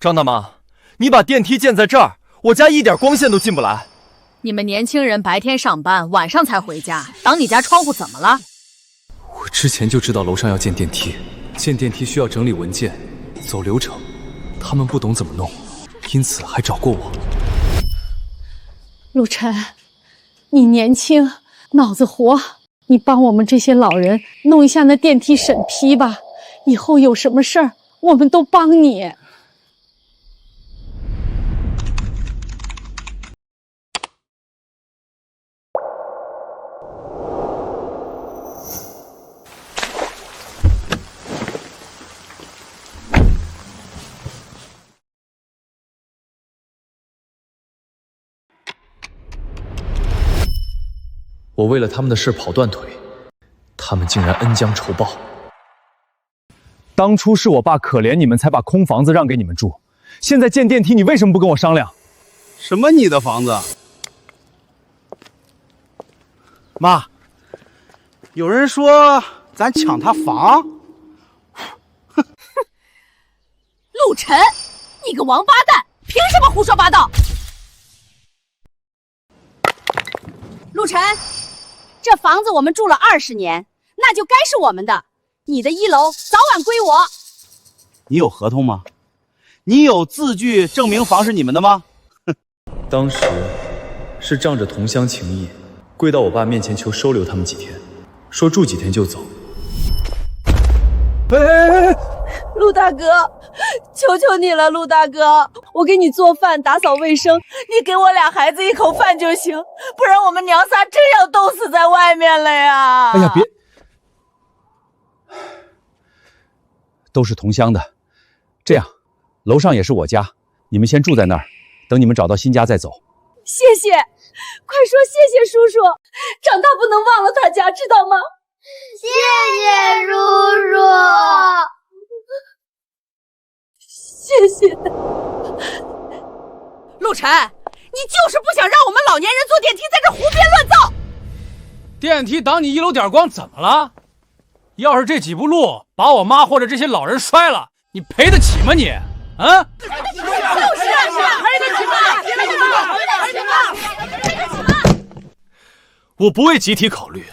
张大妈，你把电梯建在这儿，我家一点光线都进不来。你们年轻人白天上班，晚上才回家，挡你家窗户怎么了？我之前就知道楼上要建电梯，建电梯需要整理文件，走流程，他们不懂怎么弄，因此还找过我。陆晨，你年轻，脑子活，你帮我们这些老人弄一下那电梯审批吧，以后有什么事儿，我们都帮你。我为了他们的事跑断腿，他们竟然恩将仇报。当初是我爸可怜你们，才把空房子让给你们住。现在建电梯，你为什么不跟我商量？什么你的房子？妈，有人说咱抢他房。陆晨，你个王八蛋，凭什么胡说八道？陆晨，这房子我们住了20年，那就该是我们的。你的1楼早晚归我。你有合同吗？你有字据证明房是你们的吗？当时是仗着同乡情谊，跪到我爸面前求收留他们几天，说住几天就走。陆大哥，求求你了，陆大哥，我给你做饭、打扫卫生，你给我俩孩子一口饭就行，不然我们娘仨真要冻死在外面了呀！哎呀，别，都是同乡的，这样，楼上也是我家，你们先住在那儿，等你们找到新家再走。谢谢，快说谢谢叔叔，长大不能忘了他家，知道吗？谢谢叔叔。谢谢。陆晨，你就是不想让我们老年人坐电梯在这胡编乱造。电梯挡你1楼点光怎么了？要是这几步路把我妈或者这些老人摔了，你赔得起吗你？啊？就是啊，赔得起吗？赔得起吗？我不为集体考虑。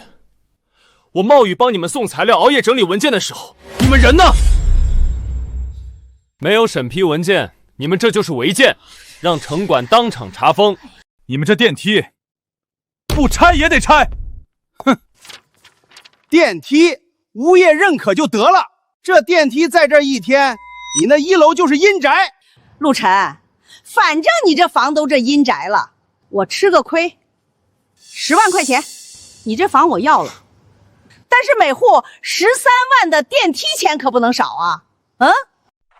我冒雨帮你们送材料、熬夜整理文件的时候，你们人呢？没有审批文件，你们这就是违建，让城管当场查封。你们这电梯不拆也得拆。哼，电梯物业认可就得了，这电梯在这一天，你那1楼就是阴宅。陆晨，反正你这房都这阴宅了，我吃个亏，10万块钱，你这房我要了。但是每户13万的电梯钱可不能少啊！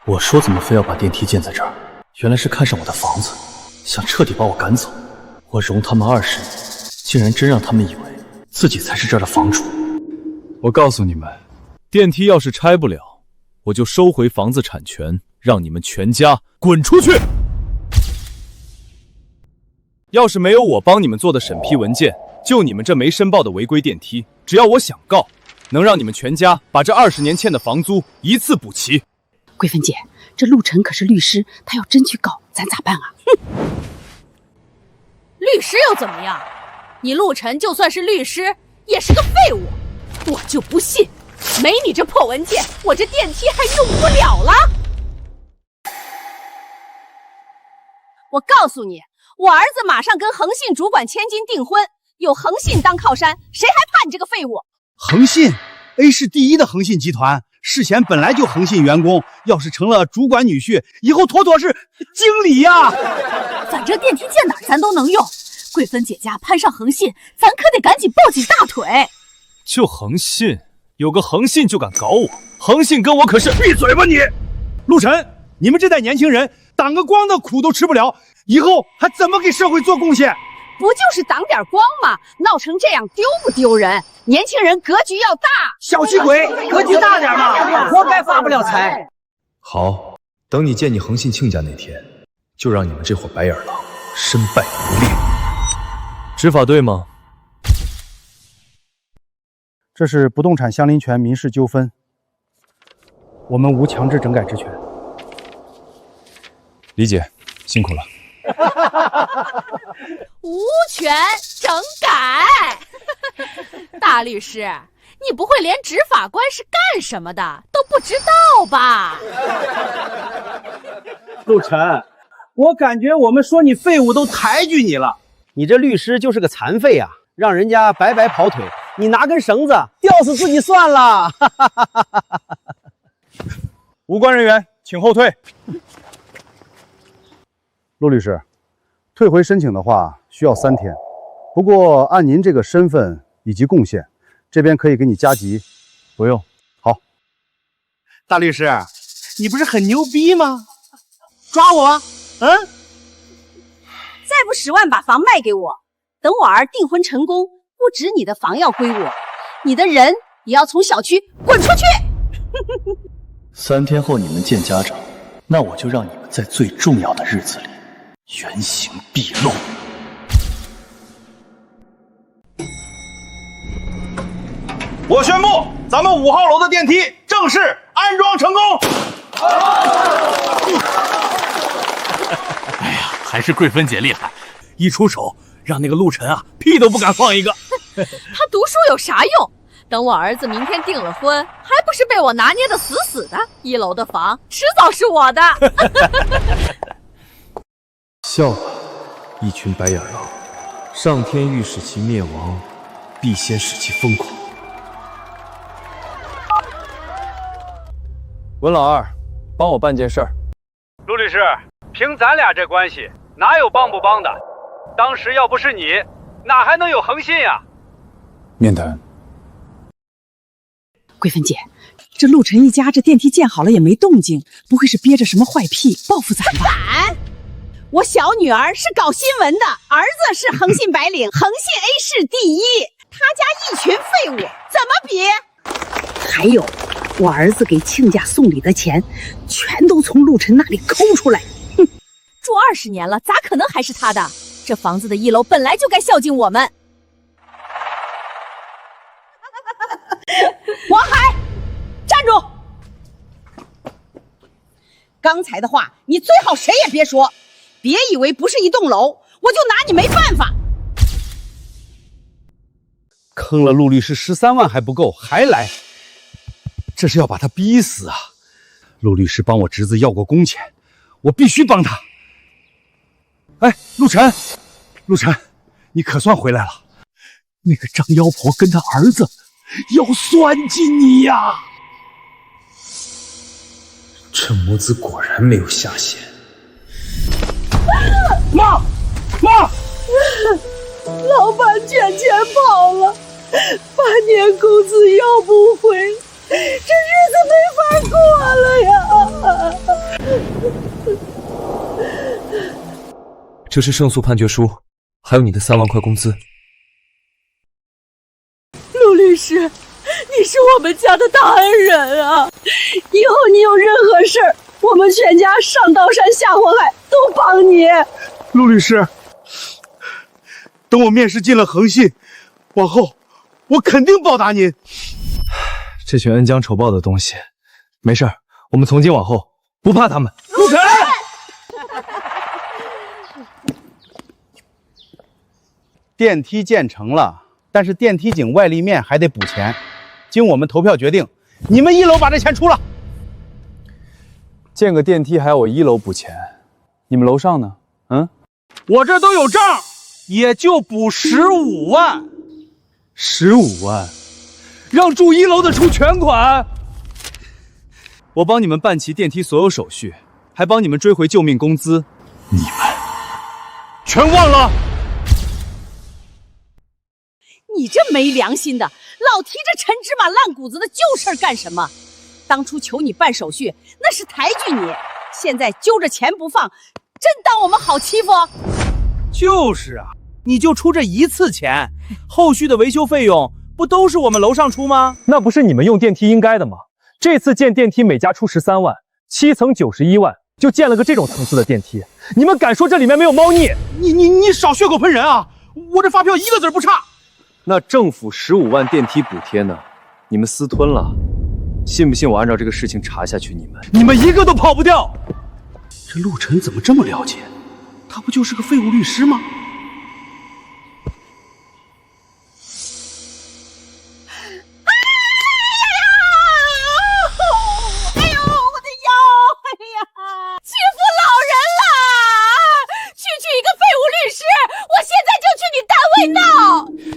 我说怎么非要把电梯建在这儿？原来是看上我的房子，想彻底把我赶走。我容他们20年，竟然真让他们以为自己才是这儿的房主。我告诉你们，电梯要是拆不了，我就收回房子产权，让你们全家滚出去。要是没有我帮你们做的审批文件，就你们这没申报的违规电梯，只要我想告，能让你们全家把这20年欠的房租一次补齐。桂芬姐，这陆晨可是律师，他要真去告，咱咋办啊？律师又怎么样？你陆晨就算是律师，也是个废物。我就不信，没你这破文件，我这电梯还用不了了。我告诉你，我儿子马上跟恒信主管千金订婚，有恒信当靠山，谁还怕你这个废物？恒信 A 市第1的恒信集团，事前本来就恒信员工，要是成了主管女婿，以后妥妥是经理呀。反正电梯建哪儿咱都能用。桂芬姐家攀上恒信，咱可得赶紧抱紧大腿。就恒信，有个恒信就敢搞我，恒信跟我可是……闭嘴吧你！陆晨，你们这代年轻人挡个光的苦都吃不了，以后还怎么给社会做贡献？不就是挡点光吗？闹成这样丢不丢人？年轻人格局要大。小气鬼，格局大点嘛，活该发不了财。好，等你见你恒信亲家那天，就让你们这伙白眼狼身败名裂。执法队吗？这是不动产相邻权民事纠纷，我们无强制整改之权。李姐，辛苦了。无权整改。大律师，你不会连执法官是干什么的都不知道吧？陆晨，我感觉我们说你废物都抬举你了。你这律师就是个残废啊，让人家白白跑腿，你拿根绳子吊死自己算了。无关人员请后退。陆律师，退回申请的话需要3天，不过按您这个身份以及贡献，这边可以给你加急。不用。好。大律师，你不是很牛逼吗？抓我啊！再不10万把房卖给我，等我儿订婚成功，不止你的房要归我，你的人也要从小区滚出去。3天后你们见家长，那我就让你们在最重要的日子里原形毕露。我宣布，咱们5号楼的电梯正式安装成功。哎呀，还是桂芬姐厉害，一出手让那个陆晨啊屁都不敢放一个。他读书有啥用？等我儿子明天订了婚，还不是被我拿捏的死死的？1楼的房迟早是我的。笑吧，一群白眼狼！上天欲使其灭亡，必先使其疯狂。文老二，帮我办件事儿。陆律师，凭咱俩这关系，哪有帮不帮的？当时要不是你，哪还能有恒信呀？面谈。桂芬姐，这陆晨一家这电梯建好了也没动静，不会是憋着什么坏屁报复咱吧？反！我小女儿是搞新闻的，儿子是恒信白领，恒信 A 市第1，他家一群废物，怎么比？还有，我儿子给亲家送礼的钱，全都从陆晨那里抠出来。哼，住20年了，咋可能还是他的？这房子的1楼本来就该孝敬我们。王海，站住！刚才的话你最好谁也别说，别以为不是一栋楼我就拿你没办法。坑了陆律师13万还不够，还来，这是要把他逼死啊！陆律师帮我侄子要过工钱，我必须帮他。哎，陆晨，陆晨，你可算回来了。那个张妖婆跟他儿子要算计你呀！这母子果然没有下限。妈，妈！老板卷钱跑了，8年工资要不回，这日子没法过了呀！这是胜诉判决书，还有你的3万块工资。陆律师，你是我们家的大恩人啊！以后你有任何事儿，我们全家上刀山下火海都帮你。陆律师，等我面试进了恒信，往后我肯定报答您。这群恩将仇报的东西，没事儿，我们从今往后不怕他们。陆晨，电梯建成了，但是电梯井外立面还得补钱。经我们投票决定，你们1楼把这钱出了。建个电梯还要我1楼补钱，你们楼上呢？我这都有账，也就补15万。15万，让住1楼的出全款。我帮你们办齐电梯所有手续，还帮你们追回救命工资。你们全忘了？你这没良心的，老提着陈芝麻烂谷子的旧事干什么？当初求你办手续，那是抬举你，现在揪着钱不放，真当我们好欺负？就是啊，你就出这1次钱，后续的维修费用不都是我们楼上出吗？那不是你们用电梯应该的吗？这次建电梯每家出13万，7层91万，就建了个这种层次的电梯，你们敢说这里面没有猫腻？你少血口喷人啊！我这发票1个字不差。那政府15万电梯补贴呢？你们私吞了？信不信我按照这个事情查下去？你们1个都跑不掉！这陆晨怎么这么了解？他不就是个废物律师吗？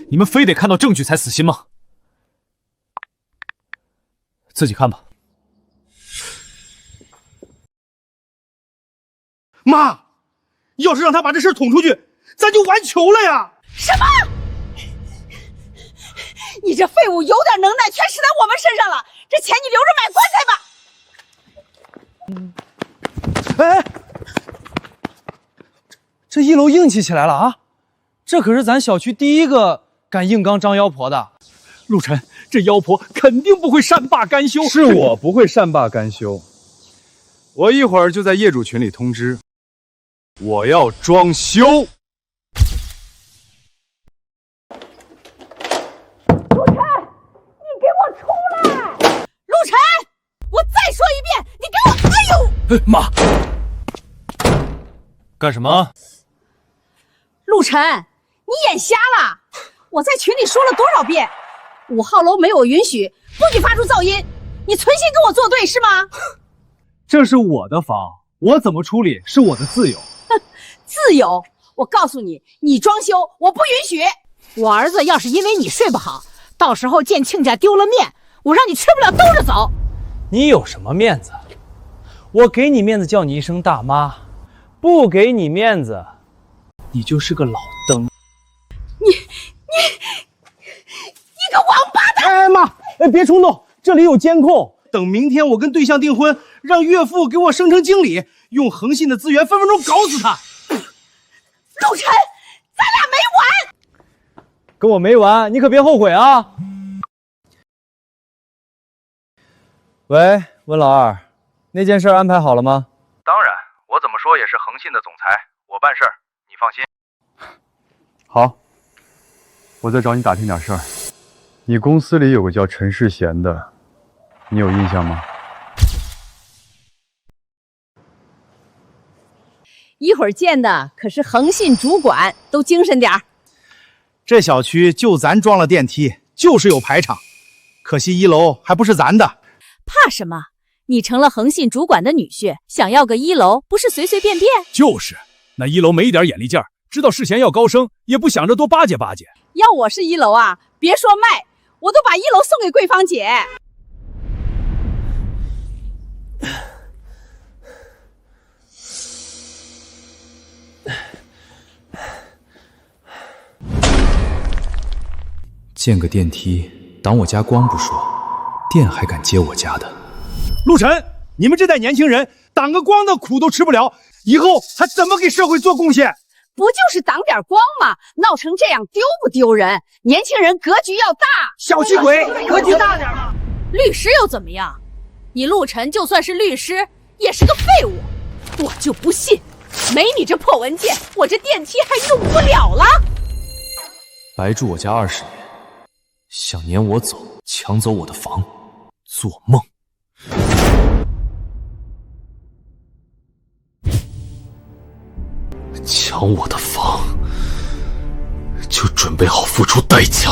你们非得看到证据才死心吗？自己看吧。妈，要是让他把这事捅出去，咱就完球了呀！什么？你这废物有点能耐，全使在我们身上了。这钱你留着买棺材吧。哎，这一楼硬气起来了啊！这可是咱小区第一个敢硬刚张妖婆的。陆晨，这妖婆肯定不会善罢甘休。是我不会善罢甘休，我一会儿就在业主群里通知，我要装修。陆晨，你给我出来！陆晨，我再说一遍，你给我……哎呦！妈，干什么？陆晨，你眼瞎了！我在群里说了多少遍，5号楼没我允许，不许发出噪音。你存心跟我作对是吗？这是我的房，我怎么处理是我的自由。哼，自由！我告诉你，你装修我不允许。我儿子要是因为你睡不好，到时候见亲家丢了面，我让你吃不了兜着走。你有什么面子？我给你面子叫你一声大妈，不给你面子，你就是个老登。你个王八蛋！哎妈，别冲动，这里有监控。等明天我跟对象订婚，让岳父给我升成经理，用恒信的资源分分钟搞死他。陆晨，咱俩没完！跟我没完，你可别后悔啊！喂，温老二，那件事安排好了吗？当然，我怎么说也是恒信的总裁，我办事儿，你放心。好，我再找你打听点事儿。你公司里有个叫陈世贤的，你有印象吗？一会儿见的可是恒信主管，都精神点儿。这小区就咱装了电梯，就是有排场，可惜1楼还不是咱的。怕什么？你成了恒信主管的女婿，想要个1楼，不是随随便便。就是那1楼没一点眼力劲儿，知道世贤要高升，也不想着多巴结巴结。要我是1楼啊，别说卖，我都把1楼送给桂芳姐。建个电梯挡我家光不说，电还敢接我家的。陆晨，你们这代年轻人挡个光的苦都吃不了，以后还怎么给社会做贡献？不就是挡点光吗？闹成这样丢不丢人？年轻人格局要大。小气鬼，格局大点嘛。律师又怎么样？你陆晨就算是律师，也是个废物。我就不信，没你这破文件，我这电梯还用不了了。白住我家20年，想撵我走，抢走我的房，做梦。抢我的房，就准备好付出代价。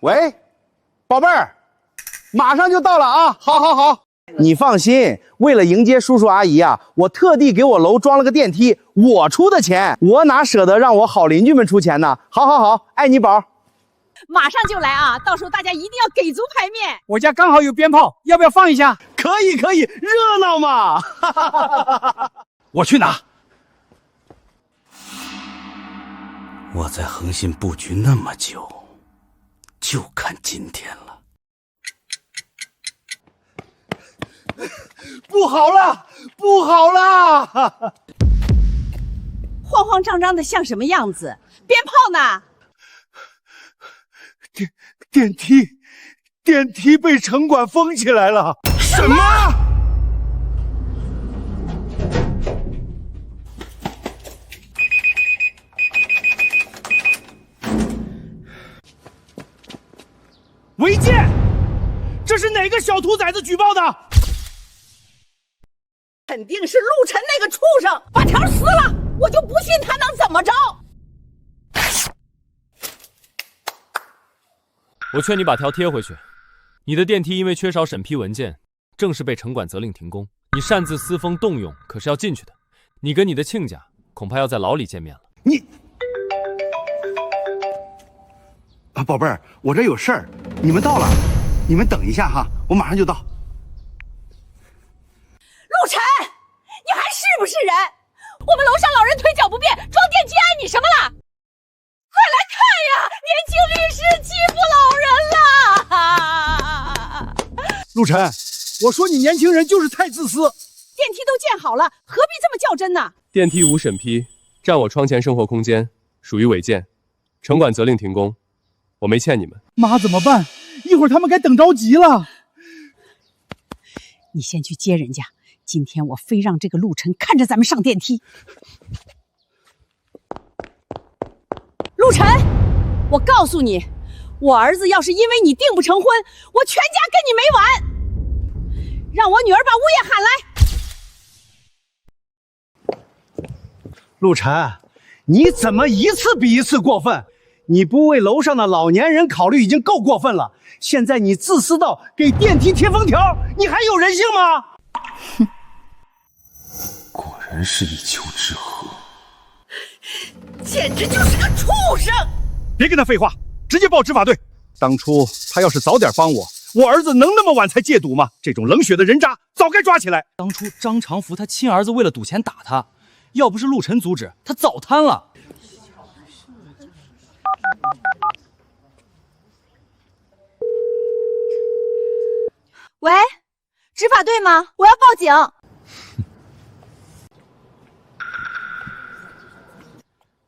喂，宝贝儿，马上就到了啊！好，你放心，为了迎接叔叔阿姨啊，我特地给我楼装了个电梯，我出的钱，我哪舍得让我好邻居们出钱呢？好，爱你宝。马上就来啊！到时候大家一定要给足排面。我家刚好有鞭炮，要不要放一下？可以，热闹嘛！我去拿。我在恒信布局那么久，就看今天了。不好了！慌慌张张的像什么样子？鞭炮呢？电梯被城管封起来了。什么？哪个小兔崽子举报的？肯定是陆晨那个畜生把条撕了，我就不信他能怎么着。我劝你把条贴回去。你的电梯因为缺少审批文件，正式被城管责令停工。你擅自私封动用，可是要进去的。你跟你的亲家恐怕要在牢里见面了。你啊，宝贝儿，我这有事儿，你们到了，你们等一下哈，我马上就到。陆晨，你还是不是人？我们楼上老人腿脚不便，装电梯碍你什么了？快来看呀，年轻律师欺负老人了！陆晨，我说你年轻人就是太自私。电梯都建好了，何必这么较真呢？电梯无审批，占我窗前生活空间，属于违建，城管责令停工。我没欠你们。妈怎么办？一会儿他们该等着急了。你先去接人家，今天我非让这个陆晨看着咱们上电梯。陆晨，我告诉你，我儿子要是因为你订不成婚，我全家跟你没完。让我女儿把物业喊来。陆晨，你怎么一次比一次过分？你不为楼上的老年人考虑已经够过分了，现在你自私到给电梯贴封条，你还有人性吗？哼，果然是一丘之貉，简直就是个畜生！别跟他废话，直接报执法队。当初他要是早点帮我，我儿子能那么晚才戒赌吗？这种冷血的人渣早该抓起来。当初张长福他亲儿子为了赌钱打他，要不是陆晨阻止，他早瘫了。喂，执法队吗？我要报警。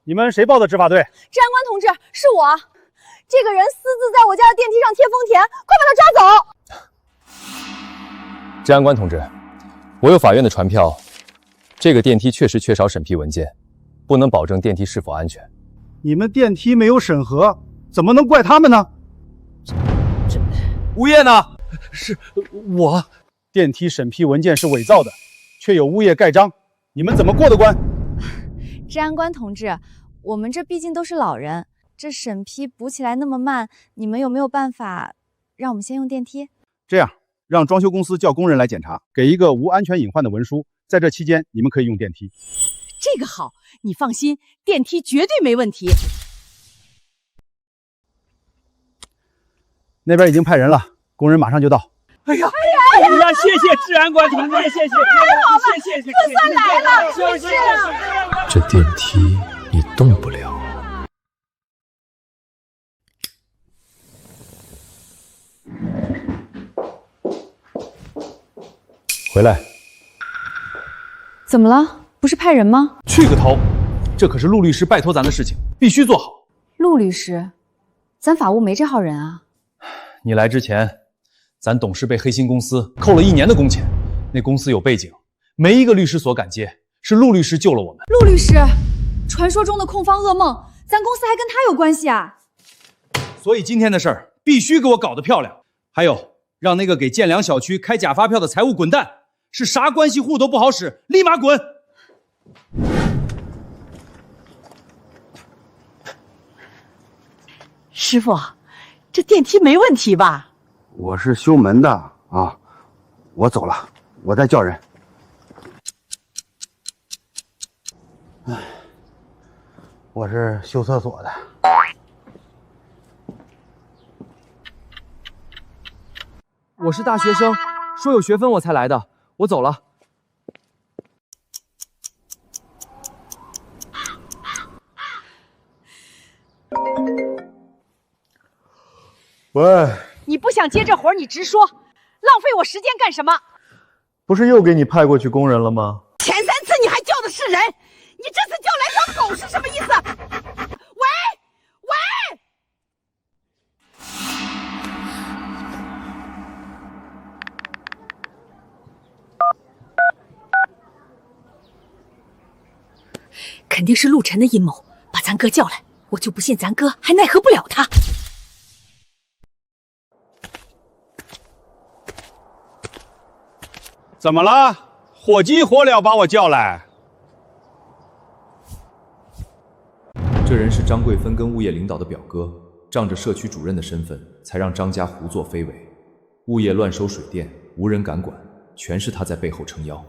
你们谁报的执法队？治安官同志，是我。这个人私自在我家的电梯上贴封条，快把他抓走！治安官同志，我有法院的传票，这个电梯确实缺少审批文件，不能保证电梯是否安全。你们电梯没有审核，怎么能怪他们呢？物业呢？是我。电梯审批文件是伪造的，却有物业盖章，你们怎么过的关？治安官同志，我们这毕竟都是老人，这审批补起来那么慢，你们有没有办法让我们先用电梯？这样，让装修公司叫工人来检查，给一个无安全隐患的文书，在这期间你们可以用电梯。这个好，你放心，电梯绝对没问题。那边已经派人了，工人马上就到。哎呀，谢谢治安官同志，谢谢，太好了，谢谢，可算来了，没事了。这电梯你动不了。回来。怎么了？不是派人吗？去个头！这可是陆律师拜托咱的事情，必须做好。陆律师，咱法务没这号人啊。你来之前，咱董事被黑心公司扣了1年的工钱，那公司有背景，没一个律师所敢接，是陆律师救了我们。陆律师，传说中的控方噩梦，咱公司还跟他有关系啊？所以今天的事儿必须给我搞得漂亮。还有，让那个给建良小区开假发票的财务滚蛋，是啥关系户都不好使，立马滚！师傅，这电梯没问题吧？我是修门的啊，我走了，我再叫人。哎，我是修厕所的。我是大学生，说有学分我才来的，我走了。喂，你不想接这活，你直说，浪费我时间干什么？不是又给你派过去工人了吗？前3次你还叫的是人，你这次叫来条狗是什么意思？喂！肯定是陆晨的阴谋，把咱哥叫来，我就不信咱哥还奈何不了他。怎么了？火急火燎把我叫来。这人是张桂芬跟物业领导的表哥，仗着社区主任的身份，才让张家胡作非为。物业乱收水电，无人敢管，全是他在背后撑腰。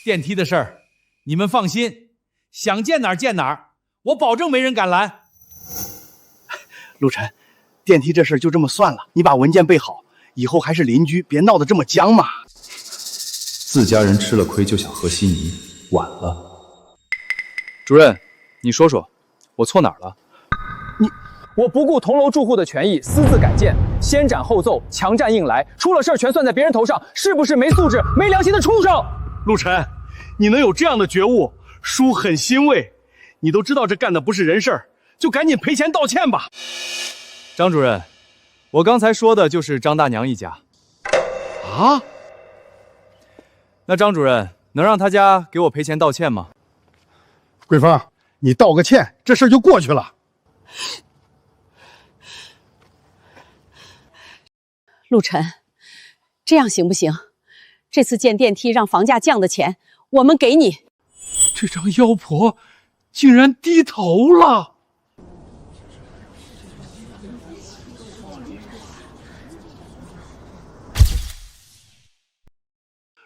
电梯的事儿，你们放心，想建哪儿建哪儿，我保证没人敢拦。陆晨，电梯这事就这么算了，你把文件备好，以后还是邻居，别闹得这么僵嘛。自家人吃了亏就想和稀泥，晚了。主任，你说说，我错哪儿了？我不顾同楼住户的权益，私自改建，先斩后奏，强占硬来，出了事儿全算在别人头上，是不是没素质、没良心的畜生？陆晨，你能有这样的觉悟，叔很欣慰。你都知道这干的不是人事儿，就赶紧赔钱道歉吧。张主任，我刚才说的就是张大娘一家。啊？那张主任能让他家给我赔钱道歉吗？桂芳，你道个歉，这事儿就过去了。陆晨，这样行不行？这次建电梯让房价降的钱，我们给你。这张妖婆竟然低头了！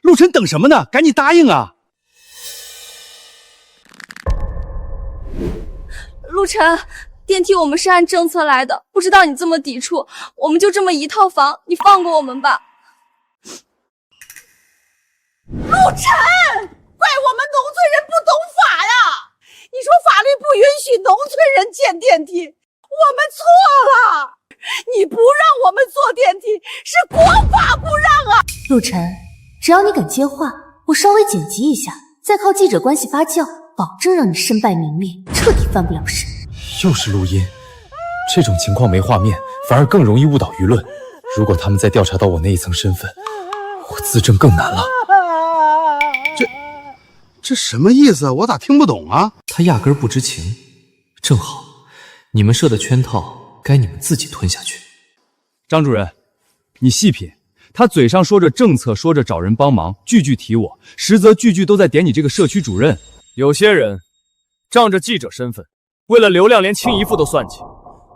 陆晨，等什么呢？赶紧答应啊！陆晨，电梯我们是按政策来的，不知道你这么抵触，我们就这么一套房，你放过我们吧。陆晨，怪我们农村人不懂法呀！你说法律不允许农村人建电梯，我们错了。你不让我们坐电梯，是国法不让啊！陆晨，只要你敢接话，我稍微剪辑一下，再靠记者关系发酵，保证让你身败名裂，彻底翻不了身。又是录音，这种情况没画面，反而更容易误导舆论。如果他们再调查到我那一层身份，我自证更难了。这什么意思？我咋听不懂啊？他压根不知情，正好，你们设的圈套该你们自己吞下去。张主任，你细品，他嘴上说着政策，说着找人帮忙，句句提我，实则句句都在点你这个社区主任。有些人仗着记者身份，为了流量连清一副都算计，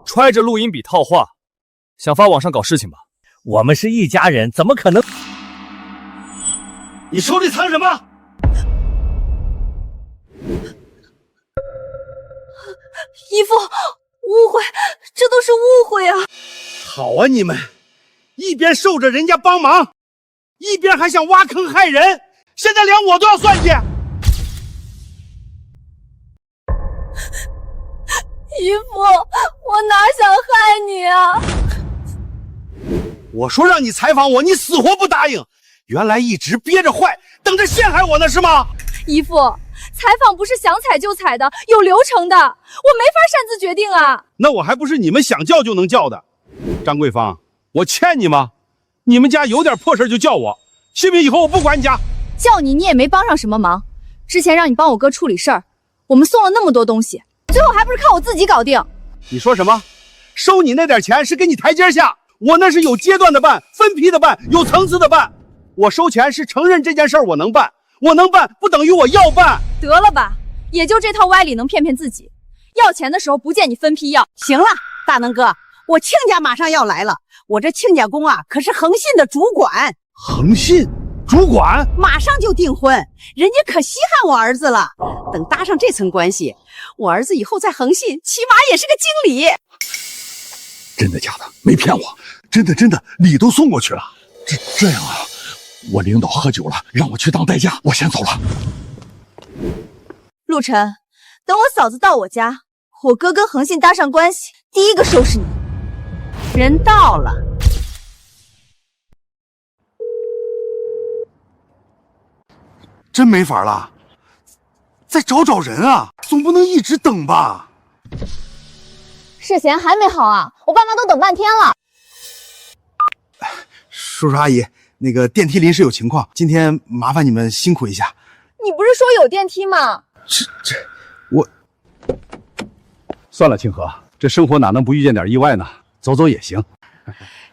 揣着录音笔套话，想发网上搞事情吧？我们是一家人，怎么可能？你手里藏什么？姨父，误会，这都是误会啊！好啊，你们一边受着人家帮忙，一边还想挖坑害人，现在连我都要算计。姨父，我哪想害你啊？我说让你采访我，你死活不答应，原来一直憋着坏，等着陷害我呢是吗？姨父，采访不是想采就采的，有流程的，我没法擅自决定啊。那我还不是你们想叫就能叫的。张桂芳，我欠你吗？你们家有点破事就叫我，信不信以后我不管你家？叫你也没帮上什么忙，之前让你帮我哥处理事儿，我们送了那么多东西，最后还不是靠我自己搞定。你说什么？收你那点钱是给你台阶下，我那是有阶段的办，分批的办，有层次的办。我收钱是承认这件事儿我能办，我能办不等于我要办。得了吧，也就这套歪理能骗骗自己。要钱的时候不见你分批要。行了，大能哥，我亲家马上要来了，我这亲家公啊可是恒信的主管。恒信主管马上就订婚，人家可稀罕我儿子了。等搭上这层关系，我儿子以后在恒信起码也是个经理。真的假的？没骗我，真的，礼都送过去了。这样啊，我领导喝酒了，让我去当代驾，我先走了。陆晨，等我嫂子到我家，我哥跟恒信搭上关系，第一个收拾你。人到了。真没法了，再找人啊，总不能一直等吧？事情还没好啊，我爸妈都等半天了。叔叔阿姨，那个电梯临时有情况，今天麻烦你们辛苦一下。你不是说有电梯吗？我算了，清河，这生活哪能不遇见点意外呢？走走也行。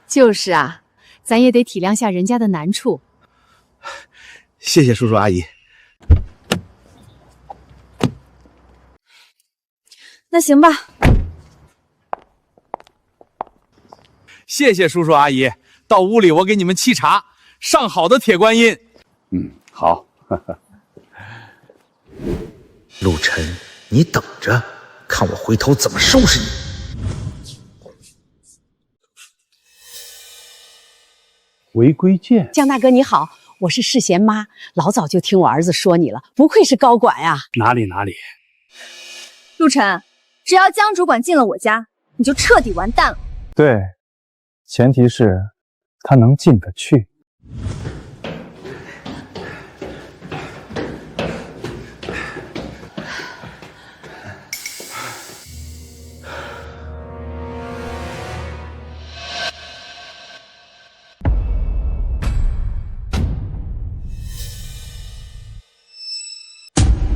就是啊，咱也得体谅下人家的难处。谢谢叔叔阿姨。那行吧。谢谢叔叔阿姨，到屋里我给你们沏茶，上好的铁观音。好。陆晨，你等着，看我回头怎么收拾你！违规剑，江大哥你好，我是世贤妈，老早就听我儿子说你了，不愧是高管呀。哪里。陆晨，只要江主管进了我家，你就彻底完蛋了。对，前提是他能进得去。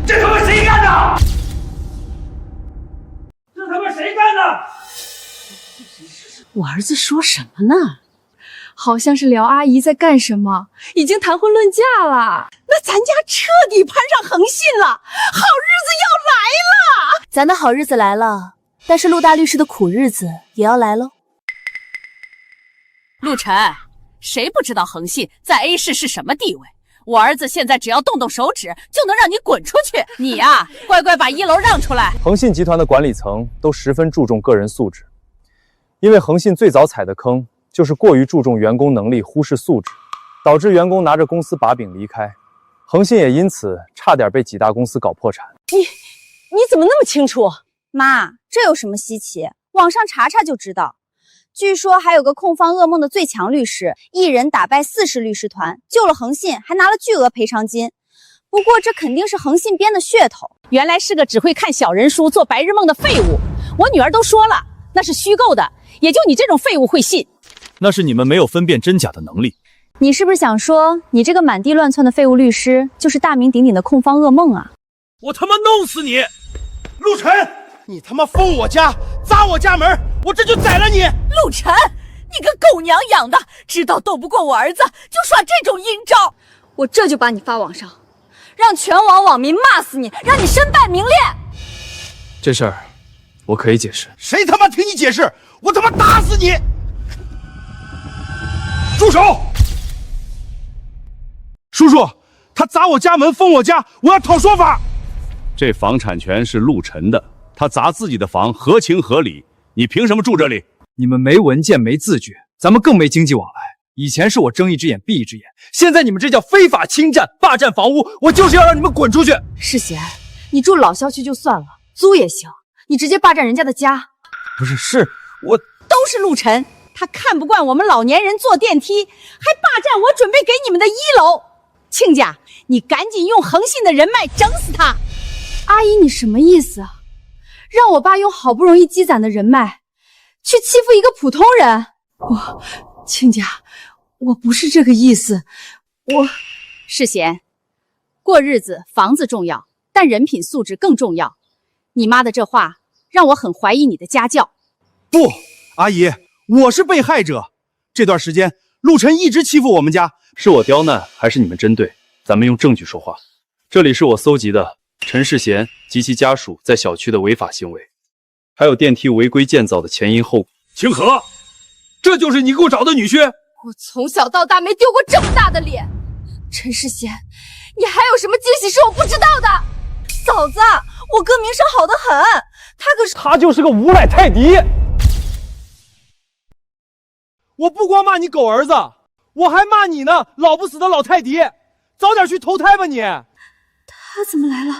这他妈谁干的？这他妈谁干的？我儿子说什么呢？好像是聊阿姨在干什么，已经谈婚论嫁了。那咱家彻底攀上恒信了，好日子要来了！咱的好日子来了，但是陆大律师的苦日子也要来喽。陆晨，谁不知道恒信在 A 市是什么地位？我儿子现在只要动动手指，就能让你滚出去。你呀，乖乖把1楼让出来。恒信集团的管理层都十分注重个人素质，因为恒信最早踩的坑就是过于注重员工能力，忽视素质，导致员工拿着公司把柄离开。恒信也因此差点被几大公司搞破产。你怎么那么清楚？妈，这有什么稀奇？网上查查就知道。据说还有个控方噩梦的最强律师，一人打败40律师团，救了恒信，还拿了巨额赔偿金。不过这肯定是恒信编的噱头，原来是个只会看小人书、做白日梦的废物。我女儿都说了，那是虚构的，也就你这种废物会信。那是你们没有分辨真假的能力。你是不是想说，你这个满地乱窜的废物律师，就是大名鼎鼎的控方噩梦啊？我他妈弄死你！陆晨，你他妈封我家，砸我家门，我这就宰了你！陆晨，你个狗娘养的，知道斗不过我儿子，就耍这种阴招。我这就把你发网上，让全网网民骂死你，让你身败名裂。这事儿我可以解释。谁他妈听你解释？我他妈打死你！住手！叔叔，他砸我家门，封我家，我要讨说法。这房产权是陆晨的，他砸自己的房合情合理，你凭什么住这里？你们没文件没字据，咱们更没经济往来。以前是我睁一只眼闭一只眼，现在你们这叫非法侵占、霸占房屋，我就是要让你们滚出去！世贤，你住老小区就算了，租也行，你直接霸占人家的家。不是，是我都是陆晨，他看不惯我们老年人坐电梯，还霸占我准备给你们的1楼。亲家，你赶紧用恒信的人脉整死他！阿姨，你什么意思啊？让我爸用好不容易积攒的人脉，去欺负一个普通人？亲家，我不是这个意思。世贤，过日子房子重要，但人品素质更重要。你妈的这话让我很怀疑你的家教。不，阿姨，我是被害者。这段时间，陆晨一直欺负我们家。是我刁难，还是你们针对？咱们用证据说话。这里是我搜集的陈世贤及其家属在小区的违法行为，还有电梯违规建造的前因后果。清河，这就是你给我找的女婿？我从小到大没丢过这么大的脸。陈世贤，你还有什么惊喜是我不知道的？嫂子，我哥名声好得很，他就是个无赖泰迪。我不光骂你狗儿子，我还骂你呢，老不死的老泰迪，早点去投胎吧你！他怎么来了？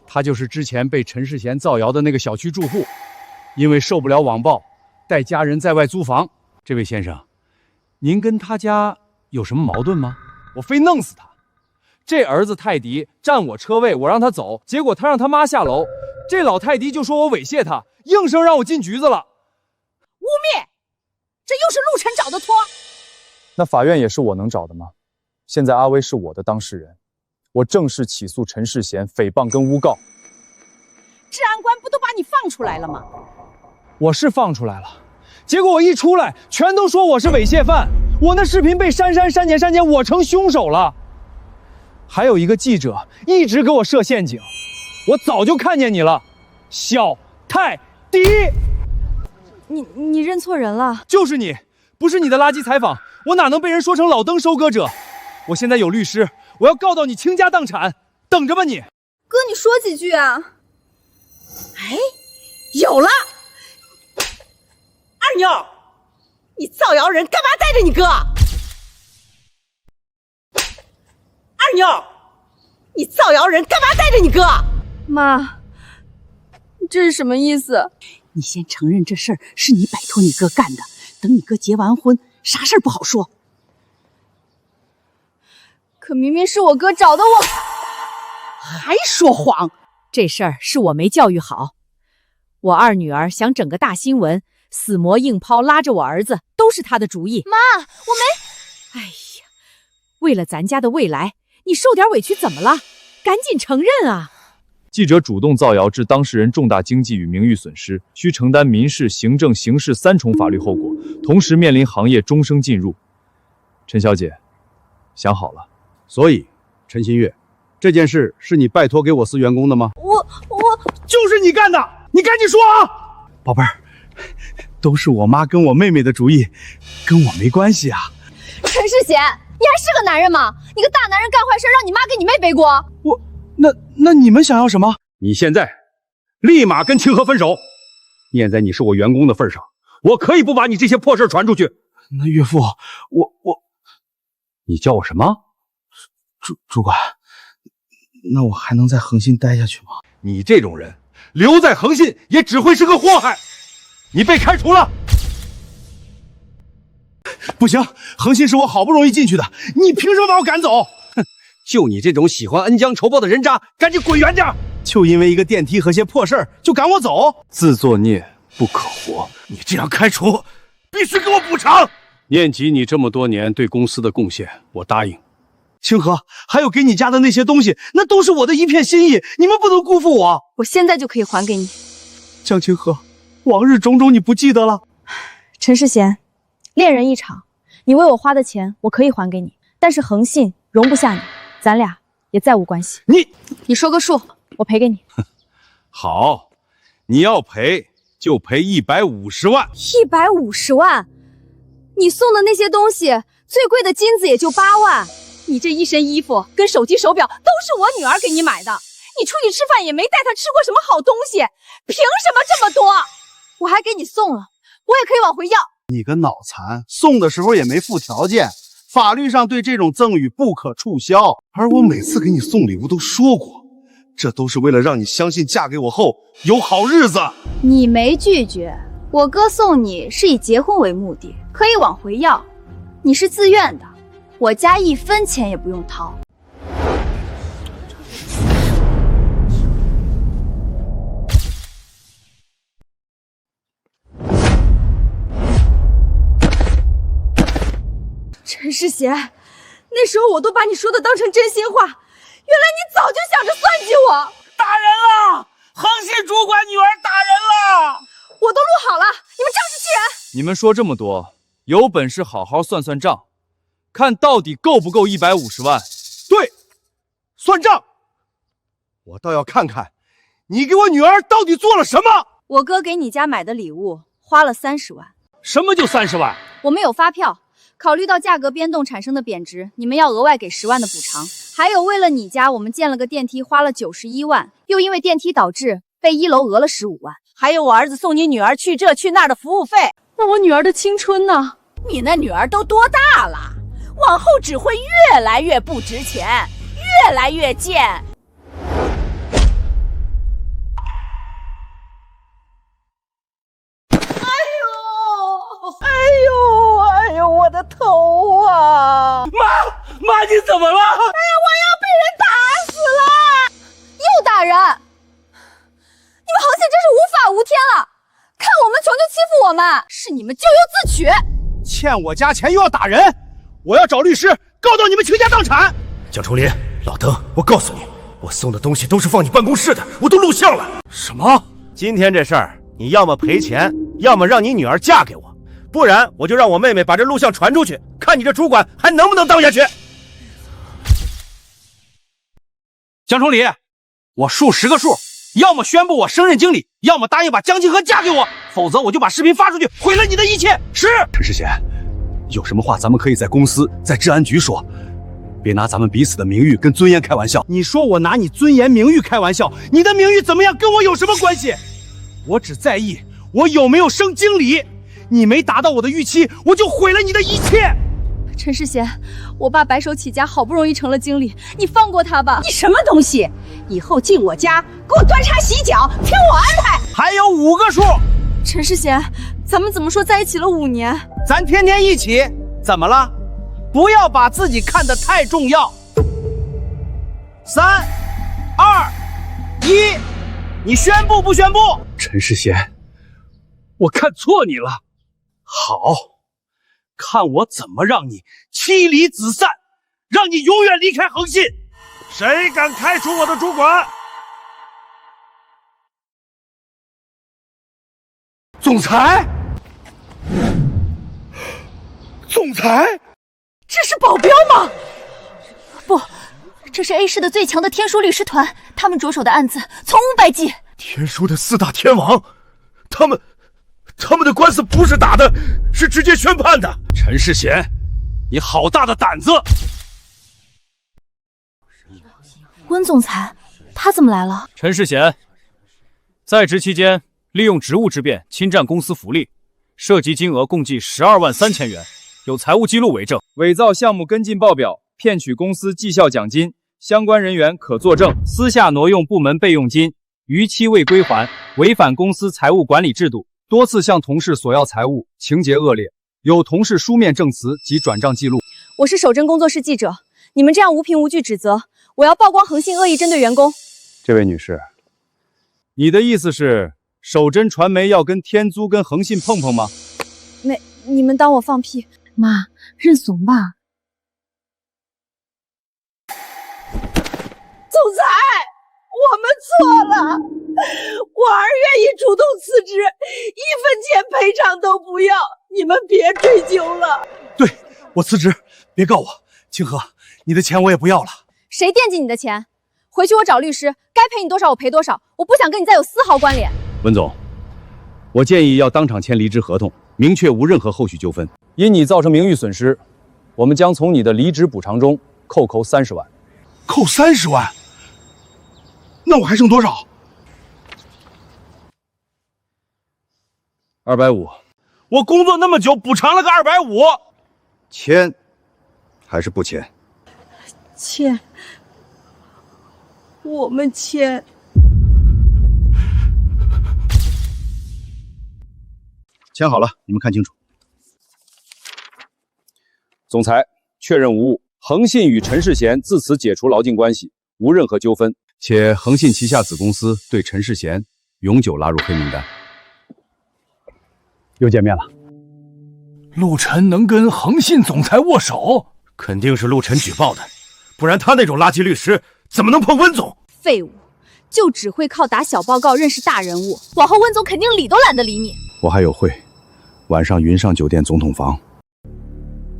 他就是之前被陈世贤造谣的那个小区住户，因为受不了网暴，带家人在外租房。这位先生，您跟他家有什么矛盾吗？我非弄死他！这儿子泰迪占我车位，我让他走，结果他让他妈下楼，这老泰迪就说我猥亵他，硬生让我进局子了。污蔑！这又是陆晨找的托。那法院也是我能找的吗？现在阿威是我的当事人，我正式起诉陈世贤诽谤跟诬告。治安官不都把你你放出来了吗？我是放出来了，结果我一出来，全都说我是猥亵犯，我那视频被删减，我成凶手了。还有一个记者一直给我设陷阱，我早就看见你了，小泰迪。你认错人了，就是你，不是你的垃圾采访，我哪能被人说成老登收割者？我现在有律师，我要告到你倾家荡产，等着吧你。哥，你说几句啊？哎，有了！二妞，你造谣人干嘛带着你哥？二妞，你造谣人干嘛带着你哥？妈，这是什么意思？你先承认这事儿是你摆脱你哥干的，等你哥结完婚，啥事儿不好说。可明明是我哥找的我，还说谎！这事儿是我没教育好，我二女儿想整个大新闻，死磨硬泡拉着我儿子，都是她的主意。妈，我没……哎呀，为了咱家的未来，你受点委屈怎么了？赶紧承认啊！记者主动造谣致当事人重大经济与名誉损失，需承担民事、行政、刑事3重法律后果，同时面临行业终生禁入。陈小姐，想好了？所以，陈新月，这件事是你拜托给我司员工的吗？我就是你干的，你赶紧说啊！宝贝儿，都是我妈跟我妹妹的主意，跟我没关系啊。陈世贤，你还是个男人吗？你个大男人干坏事，让你妈给你妹背锅。那你们想要什么？你现在立马跟清河分手。念在你是我员工的份上，我可以不把你这些破事传出去。那岳父，你叫我什么？主管，那我还能在恒信待下去吗？你这种人留在恒信也只会是个祸害。你被开除了。不行，恒信是我好不容易进去的，你凭什么把我赶走？哼，就你这种喜欢恩将仇报的人渣，赶紧滚远点！就因为一个电梯和些破事儿就赶我走？自作孽不可活，你这样开除，必须给我补偿。念及你这么多年对公司的贡献，我答应。清河，还有给你家的那些东西，那都是我的一片心意，你们不能辜负我。我现在就可以还给你。江清河，往日种种你不记得了？陈世贤，恋人一场，你为我花的钱我可以还给你，但是恒信容不下你，咱俩也再无关系。你说个数，我赔给你。好，你要赔就赔150万。150万？你送的那些东西，最贵的金子也就8万。你这一身衣服跟手机手表都是我女儿给你买的，你出去吃饭也没带她吃过什么好东西，凭什么这么多？我还给你送了，我也可以往回要。你个脑残，送的时候也没附条件，法律上对这种赠与不可促销。而我每次给你送礼物都说过，这都是为了让你相信嫁给我后有好日子。你没拒绝，我哥送你是以结婚为目的，可以往回要，你是自愿的，我家1分钱也不用掏。陈世贤，那时候我都把你说的当成真心话，原来你早就想着算计我。打人了！恒信主管女儿打人了！我都录好了，你们仗势欺人！你们说这么多，有本事好好算算账，看到底够不够150万？对，算账！我倒要看看，你给我女儿到底做了什么？我哥给你家买的礼物花了30万。什么就30万？我们有发票。考虑到价格变动产生的贬值，你们要额外给10万的补偿。还有，为了你家，我们建了个电梯，花了91万，又因为电梯导致被1楼讹了15万。还有我儿子送你女儿去这去那儿的服务费。那我女儿的青春呢？你那女儿都多大了？往后只会越来越不值钱，越来越贱。哎呦，我的头啊！妈，你怎么了？哎呀，我要被人打死了！又打人！你们恒信真是无法无天了！看我们穷就欺负我们，是你们咎由自取！欠我家钱又要打人，我要找律师告到你们倾家荡产！江崇林，老邓，我告诉你，我送的东西都是放你办公室的，我都录像了。什么？今天这事儿，你要么赔钱，要么让你女儿嫁给我，不然我就让我妹妹把这录像传出去，看你这主管还能不能当下去。江崇礼，我数10个数，要么宣布我升任经理，要么答应把江清河嫁给我，否则我就把视频发出去，毁了你的一切。是。陈世贤，有什么话咱们可以在公司、在治安局说，别拿咱们彼此的名誉跟尊严开玩笑。你说我拿你尊严名誉开玩笑，你的名誉怎么样，跟我有什么关系？我只在意我有没有升经理，你没达到我的预期，我就毁了你的一切。陈世贤，我爸白手起家，好不容易成了经理，你放过他吧。你什么东西？以后进我家给我端茶洗脚，听我安排。还有5个数。陈世贤，咱们怎么说在一起了5年？咱天天一起，怎么了？不要把自己看得太重要。3、2、1，你宣布不宣布？陈世贤，我看错你了。好，看我怎么让你妻离子散，让你永远离开恒信。谁敢开除我的主管？总裁，总裁，这是保镖吗？不，这是 A 市的最强的天书律师团，他们着手的案子从无败绩。天书的4大天王，他们的官司不是打的，是直接宣判的。陈世贤，你好大的胆子！温总裁，他怎么来了？陈世贤在职期间利用职务之便侵占公司福利，涉及金额共计12万3千元，有财务记录为证，伪造项目跟进报表，骗取公司绩效奖金，相关人员可作证，私下挪用部门备用金，逾期未归还，违反公司财务管理制度，多次向同事索要财物，情节恶劣，有同事书面证词及转账记录。我是守真工作室记者，你们这样无凭无据指责，我要曝光恒信恶意针对员工。这位女士，你的意思是守真传媒要跟天租跟恒信碰碰吗？没，你们当我放屁。妈，认怂吧。总裁，我们错了，我儿愿意主动辞职，1分钱赔偿都不要，你们别追究了。对，我辞职，别告我。清河，你的钱我也不要了。谁惦记你的钱？回去我找律师，该赔你多少我赔多少，我不想跟你再有丝毫关联。温总，我建议要当场签离职合同，明确无任何后续纠纷。因你造成名誉损失，我们将从你的离职补偿中扣30万。扣30万？那我还剩多少？250。我工作那么久，补偿了个250。签还是不签？签。我们签。签好了，你们看清楚。总裁确认无误，恒信与陈世贤自此解除劳劲关系，无任何纠纷，且恒信旗下子公司对陈世贤永久拉入黑名单。又见面了。陆晨能跟恒信总裁握手？肯定是陆晨举报的，不然他那种垃圾律师怎么能碰温总？废物，就只会靠打小报告认识大人物，往后温总肯定理都懒得理你。我还有会，晚上云上酒店总统房。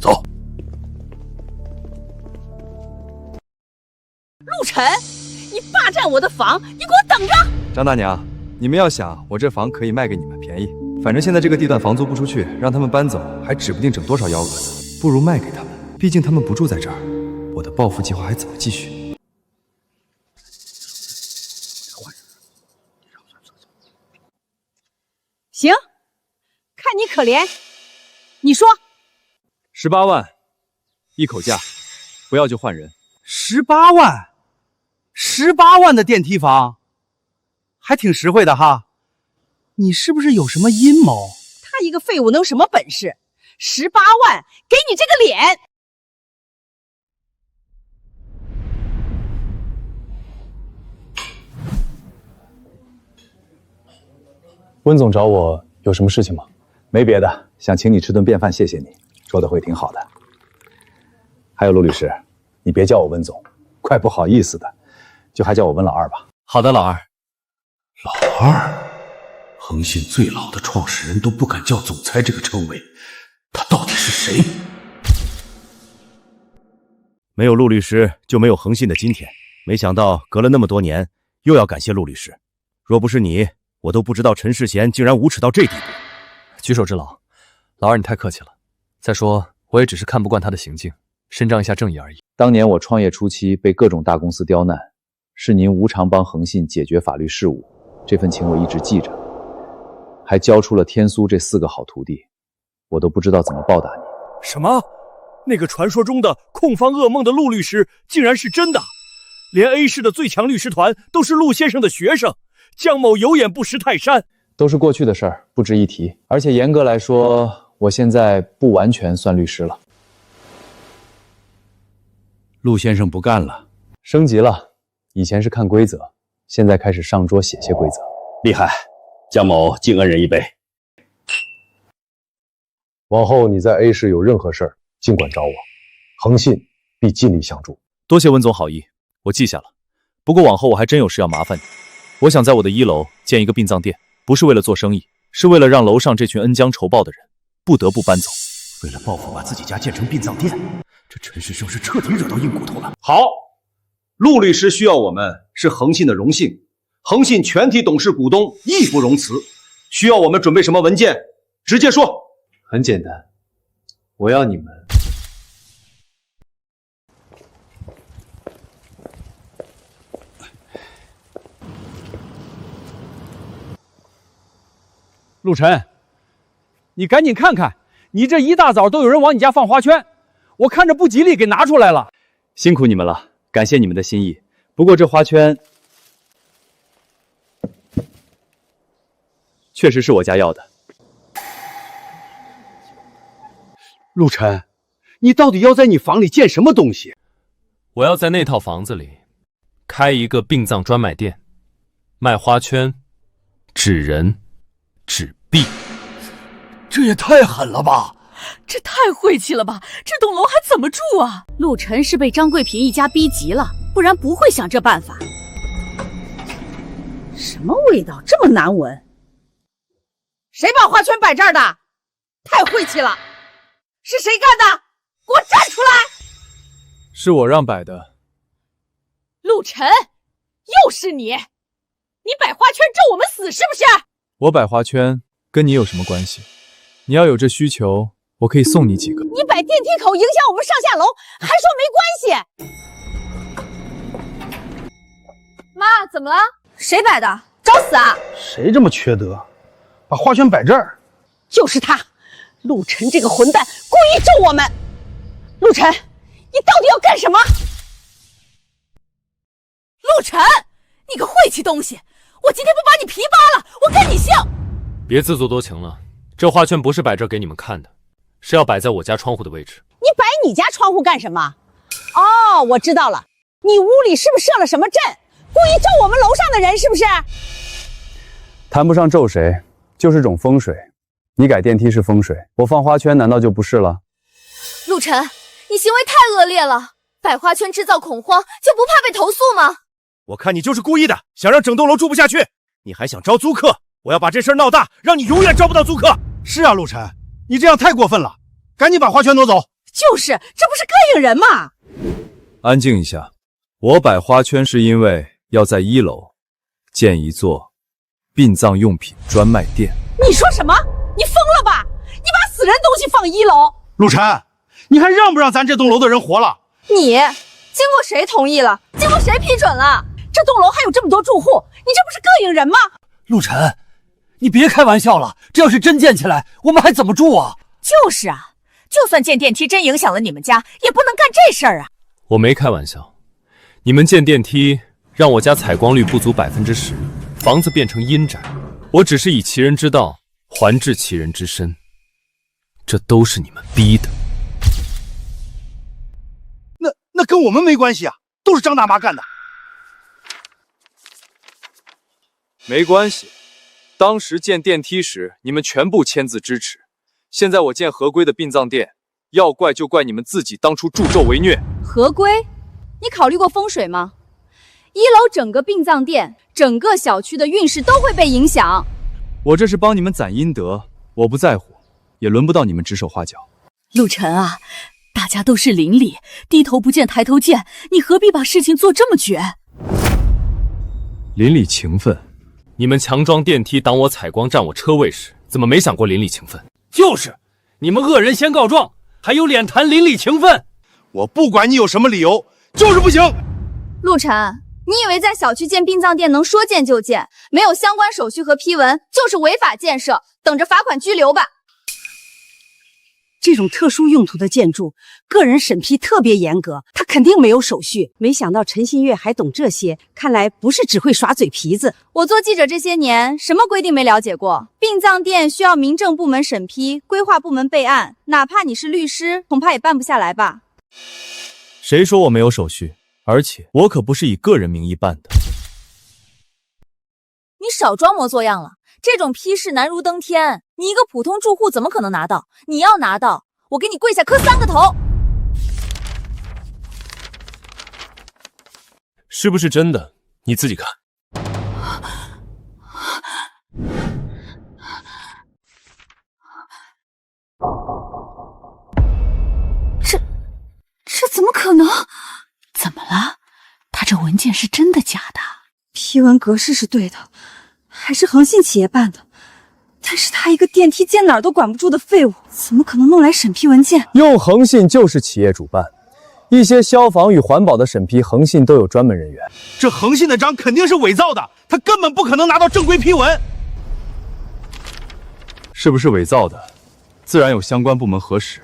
走。陆晨，你霸占我的房，你给我等着！张大娘，你们要想，我这房可以卖给你们便宜，反正现在这个地段房租不出去，让他们搬走，还指不定整多少幺蛾子，不如卖给他们，毕竟他们不住在这儿，我的报复计划还怎么继续？行，看你可怜，你说18万，一口价，不要就换人。18万，18万的电梯房，还挺实惠的哈。你是不是有什么阴谋？他一个废物能有什么本事？18万，给你这个脸！温总找我有什么事情吗？没别的，想请你吃顿便饭，谢谢你，说的会挺好的。还有陆律师，你别叫我温总，怪不好意思的，就还叫我温老二吧。好的，老二。老二，恒信最老的创始人都不敢叫总裁这个称谓，他到底是谁？没有陆律师，就没有恒信的今天。没想到隔了那么多年，又要感谢陆律师。若不是你，我都不知道陈世贤竟然无耻到这地步。举手之劳，老二你太客气了。再说，我也只是看不惯他的行径，伸张一下正义而已。当年我创业初期被各种大公司刁难，是您无偿帮恒信解决法律事务，这份情我一直记着，还教出了天苏这4个好徒弟，我都不知道怎么报答你。什么？那个传说中的控方噩梦的陆律师竟然是真的？连 A 市的最强律师团都是陆先生的学生，江某有眼不识泰山。都是过去的事儿，不值一提。而且严格来说，我现在不完全算律师了。陆先生不干了，升级了，以前是看规则，现在开始上桌写些规则。厉害，江某敬恩人一杯。往后你在 A 市有任何事儿，尽管找我，恒信必尽力相助。多谢温总好意，我记下了。不过往后我还真有事要麻烦你。我想在我的1楼建一个殡葬店，不是为了做生意，是为了让楼上这群恩将仇报的人不得不搬走。为了报复，把自己家建成殡葬店，这陈师兄是彻底惹到硬骨头了。好，陆律师需要我们是恒信的荣幸，恒信全体董事股东义不容辞。需要我们准备什么文件，直接说。很简单，我要你们陆晨，你赶紧看看，你这一大早都有人往你家放花圈，我看着不吉利，给拿出来了。辛苦你们了，感谢你们的心意。不过这花圈确实是我家要的。陆晨，你到底要在你房里建什么东西？我要在那套房子里开一个殡葬专卖店，卖花圈、纸人、纸币。这也太狠了吧！这太晦气了吧！这栋楼还怎么住啊？陆晨是被张贵平一家逼急了，不然不会想这办法。什么味道这么难闻？谁把花圈摆这儿的？太晦气了！是谁干的？给我站出来！是我让摆的。陆晨，又是你！你摆花圈咒我们死是不是？我摆花圈跟你有什么关系？你要有这需求，我可以送你几个。你摆电梯口影响我们上下楼，还说没关系？妈，怎么了？谁摆的？找死啊！谁这么缺德，把花圈摆这儿？就是他，陆晨这个混蛋，故意咒我们。陆晨，你到底要干什么？陆晨，你个晦气东西！我今天不把你皮扒了，我跟你姓！别自作多情了，这花圈不是摆这儿给你们看的，是要摆在我家窗户的位置。你摆你家窗户干什么？哦，我知道了，你屋里是不是设了什么阵，故意咒我们楼上的人是不是？谈不上咒谁，就是种风水。你改电梯是风水，我放花圈难道就不是了？陆晨，你行为太恶劣了，摆花圈制造恐慌，就不怕被投诉吗？我看你就是故意的，想让整栋楼住不下去。你还想招租客？我要把这事儿闹大，让你永远招不到租客。是啊，陆晨，你这样太过分了，赶紧把花圈挪走。就是，这不是膈应人吗？安静一下，我摆花圈是因为要在1楼建一座殡葬用品专卖店。你说什么？你疯了吧？你把死人东西放1楼？陆晨，你还让不让咱这栋楼的人活了？你经过谁同意了？经过谁批准了？这栋楼还有这么多住户，你这不是膈应人吗？陆晨，你别开玩笑了，这要是真建起来，我们还怎么住啊？就是啊，就算建电梯真影响了你们家，也不能干这事儿啊！我没开玩笑，你们建电梯让我家采光率不足10%，房子变成阴宅，我只是以其人之道还治其人之身，这都是你们逼的。那跟我们没关系啊，都是张大妈干的。没关系，当时建电梯时你们全部签字支持，现在我建合规的殡葬店，要怪就怪你们自己当初助纣为虐。合规？你考虑过风水吗？1楼整个殡葬店，整个小区的运势都会被影响。我这是帮你们攒阴德，我不在乎，也轮不到你们指手画脚。陆晨啊，大家都是邻里，低头不见抬头见，你何必把事情做这么绝？邻里情分，你们强装电梯挡我采光占我车位时，怎么没想过邻里情分？就是，你们恶人先告状，还有脸谈邻里情分？我不管你有什么理由，就是不行。陆晨，你以为在小区建殡葬店能说建就建，没有相关手续和批文就是违法建设，等着罚款拘留吧。这种特殊用途的建筑，个人审批特别严格，他肯定没有手续。没想到陈新月还懂这些，看来不是只会耍嘴皮子。我做记者这些年，什么规定没了解过？殡葬店需要民政部门审批，规划部门备案，哪怕你是律师，恐怕也办不下来吧？谁说我没有手续？而且我可不是以个人名义办的。你少装模作样了，这种批示难如登天，你一个普通住户怎么可能拿到？你要拿到，我给你跪下磕3个头！是不是真的？你自己看。这怎么可能？怎么了？他这文件是真的假的？批文格式是对的，还是恒信企业办的。但是他一个电梯间哪儿都管不住的废物，怎么可能弄来审批文件？用恒信就是企业主办，一些消防与环保的审批，恒信都有专门人员。这恒信的章肯定是伪造的，他根本不可能拿到正规批文。是不是伪造的，自然有相关部门核实，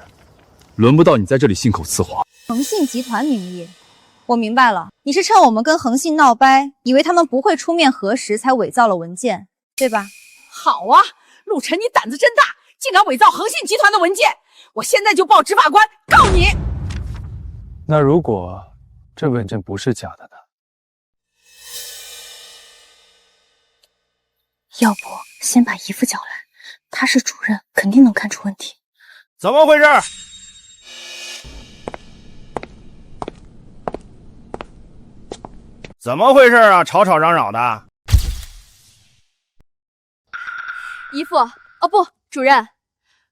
轮不到你在这里信口雌黄。恒信集团名义，我明白了，你是趁我们跟恒信闹掰，以为他们不会出面核实，才伪造了文件，对吧？好啊，陆晨，你胆子真大，竟敢伪造恒信集团的文件！我现在就报执法官告你。那如果这文件不是假的呢？要不先把姨父叫来，他是主任，肯定能看出问题。怎么回事？怎么回事啊？吵吵嚷嚷的。姨父，哦不，主任，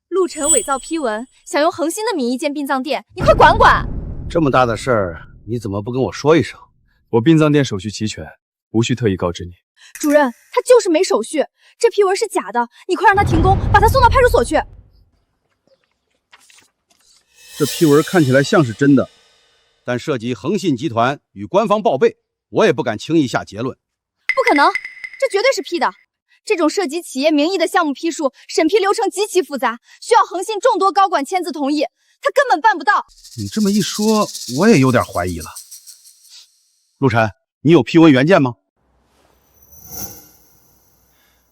陆晨伪造批文，想用恒信的名义建殡葬店，你快管管！这么大的事儿，你怎么不跟我说一声？我殡葬店手续齐全，无需特意告知你。主任，他就是没手续，这批文是假的，你快让他停工，把他送到派出所去。这批文看起来像是真的，但涉及恒信集团与官方报备，我也不敢轻易下结论。不可能，这绝对是 P 的。这种涉及企业名义的项目批述，审批流程极其复杂，需要恒信众多高管签字同意，他根本办不到。你这么一说，我也有点怀疑了。陆晨，你有批文原件吗？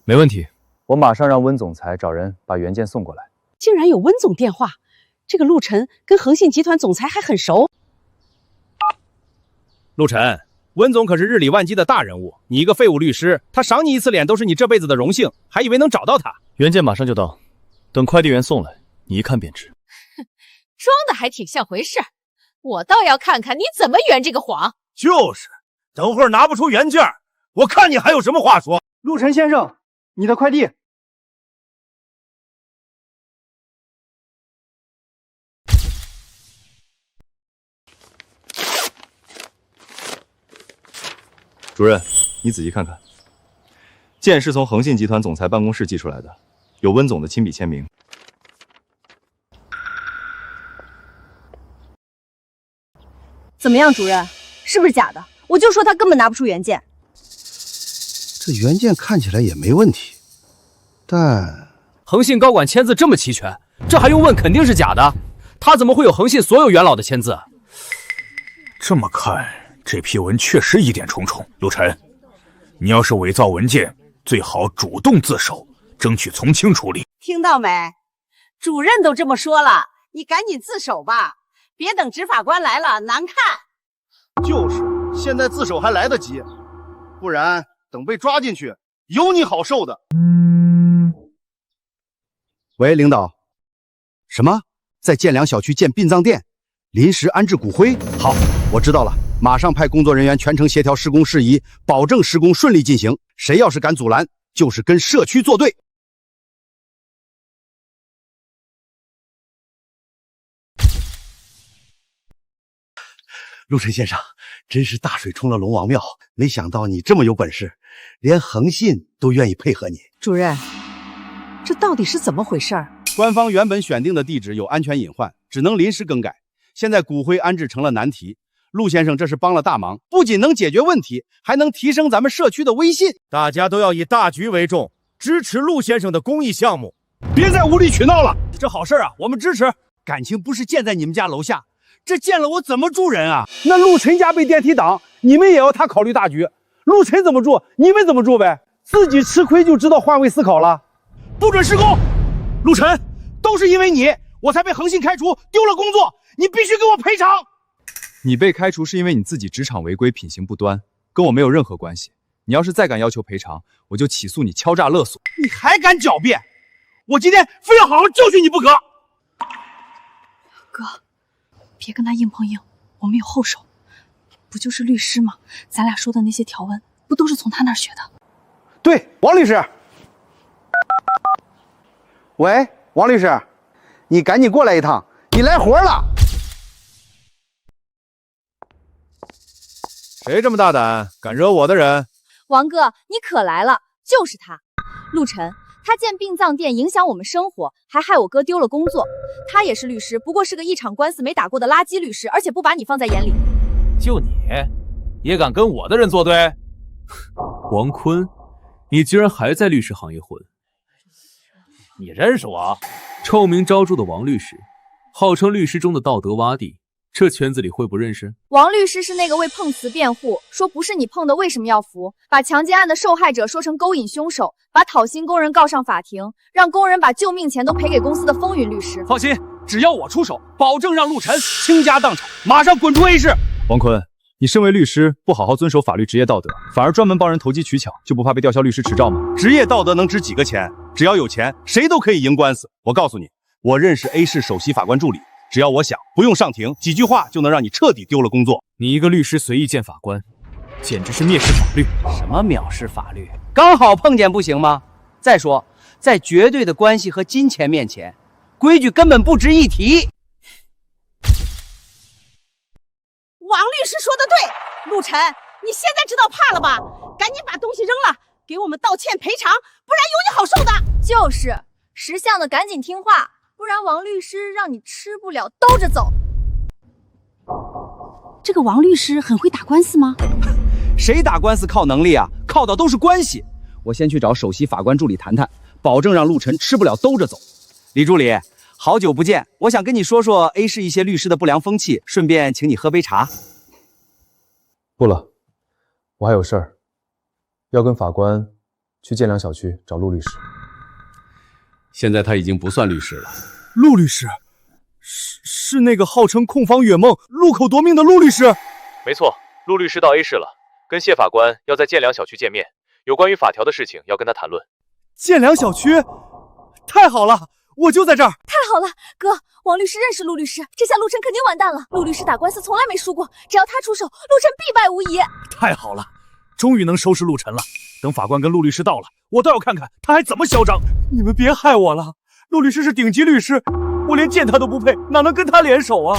没问题，我马上让温总裁找人把原件送过来。竟然有温总电话，这个陆晨跟恒信集团总裁还很熟。陆晨，温总可是日理万机的大人物，你一个废物律师，他赏你一次脸都是你这辈子的荣幸，还以为能找到他。原件马上就到，等快递员送来，你一看便知。装的还挺像回事，我倒要看看你怎么圆这个谎。就是，等会儿拿不出原件，我看你还有什么话说。陆晨先生，你的快递。主任，你仔细看看，件是从恒信集团总裁办公室寄出来的，有温总的亲笔签名。怎么样，主任，是不是假的？我就说他根本拿不出原件。这原件看起来也没问题，但恒信高管签字这么齐全，这还用问？肯定是假的。他怎么会有恒信所有元老的签字？这么看，这批文确实疑点重重。陆晨，你要是伪造文件，最好主动自首，争取从轻处理。听到没？主任都这么说了，你赶紧自首吧，别等执法官来了难看。就是，现在自首还来得及，不然等被抓进去，有你好受的。喂，领导。什么？在建良小区建殡葬店，临时安置骨灰？好，我知道了，马上派工作人员全程协调施工事宜，保证施工顺利进行。谁要是敢阻拦，就是跟社区作对。陆晨先生，真是大水冲了龙王庙，没想到你这么有本事，连恒信都愿意配合你。主任，这到底是怎么回事？官方原本选定的地址有安全隐患，只能临时更改，现在骨灰安置成了难题。陆先生这是帮了大忙，不仅能解决问题，还能提升咱们社区的威信。大家都要以大局为重，支持陆先生的公益项目，别再无理取闹了。这好事啊，我们支持。感情不是建在你们家楼下，这建了我怎么住人啊？那陆晨家被电梯挡，你们也要他考虑大局。陆晨怎么住，你们怎么住呗？自己吃亏就知道换位思考了。不准施工！陆晨，都是因为你，我才被恒信开除，丢了工作，你必须给我赔偿。你被开除是因为你自己职场违规，品行不端，跟我没有任何关系。你要是再敢要求赔偿，我就起诉你敲诈勒索。你还敢狡辩？我今天非要好好教训你不可。哥，别跟他硬碰硬，我们有后手。不就是律师吗？咱俩说的那些条文，不都是从他那儿学的？对，王律师。喂，王律师，你赶紧过来一趟，你来活了。谁这么大胆，敢惹我的人？王哥，你可来了，就是他，陆晨。他建殡葬店影响我们生活，还害我哥丢了工作。他也是律师，不过是个一场官司没打过的垃圾律师，而且不把你放在眼里。就你也敢跟我的人作对？王坤，你居然还在律师行业混？你认识我？臭名昭著的王律师，号称律师中的道德洼地，这圈子里会不认识？王律师是那个为碰瓷辩护，说不是你碰的为什么要扶，把强奸案的受害者说成勾引凶手，把讨薪工人告上法庭，让工人把救命钱都赔给公司的风云律师。放心，只要我出手，保证让陆晨倾家荡产，马上滚出 A 市。王坤，你身为律师，不好好遵守法律职业道德，反而专门帮人投机取巧，就不怕被吊销律师执照吗？职业道德能值几个钱？只要有钱，谁都可以赢官司。我告诉你，我认识 A 市首席法官助理，只要我想，不用上庭，几句话就能让你彻底丢了工作。你一个律师随意见法官，简直是蔑视法律。什么藐视法律？刚好碰见不行吗？再说，在绝对的关系和金钱面前，规矩根本不值一提。王律师说的对，陆晨，你现在知道怕了吧？赶紧把东西扔了，给我们道歉赔偿，不然有你好受的。就是，识相的赶紧听话，不然王律师让你吃不了兜着走。这个王律师很会打官司吗？谁打官司靠能力啊？靠的都是关系。我先去找首席法官助理谈谈，保证让陆晨吃不了兜着走。李助理，好久不见，我想跟你说说 A 市一些律师的不良风气，顺便请你喝杯茶。不了，我还有事儿，要跟法官去建良小区找陆律师。现在他已经不算律师了。陆律师，是那个号称控方圆梦、路口夺命的陆律师。没错，陆律师到 A 市了，跟谢法官要在建良小区见面，有关于法条的事情要跟他谈论。建良小区，太好了，我就在这儿。太好了，哥，王律师认识陆律师，这下陆晨肯定完蛋了。陆律师打官司从来没输过，只要他出手，陆晨必败无疑。太好了，终于能收拾陆晨了。等法官跟陆律师到了，我倒要看看他还怎么嚣张。你们别害我了，陆律师是顶级律师，我连见他都不配，哪能跟他联手啊？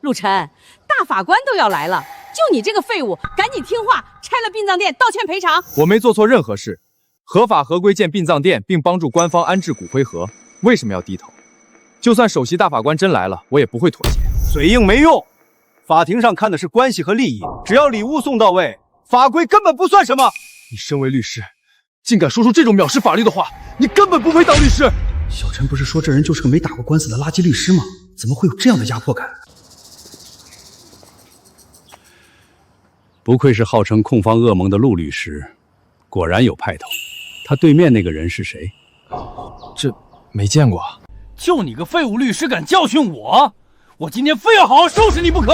陆晨，大法官都要来了，就你这个废物，赶紧听话，拆了殡葬店道歉赔偿。我没做错任何事，合法合规建殡葬店，并帮助官方安置骨灰盒，为什么要低头？就算首席大法官真来了，我也不会妥协。嘴硬没用，法庭上看的是关系和利益，只要礼物送到位，法规根本不算什么。你身为律师，竟敢说出这种藐视法律的话，你根本不配当律师。小陈不是说这人就是个没打过官司的垃圾律师吗？怎么会有这样的压迫感？不愧是号称控方噩梦的陆律师，果然有派头。他对面那个人是谁？这没见过。就你个废物律师敢教训我，我今天非要好好收拾你不可！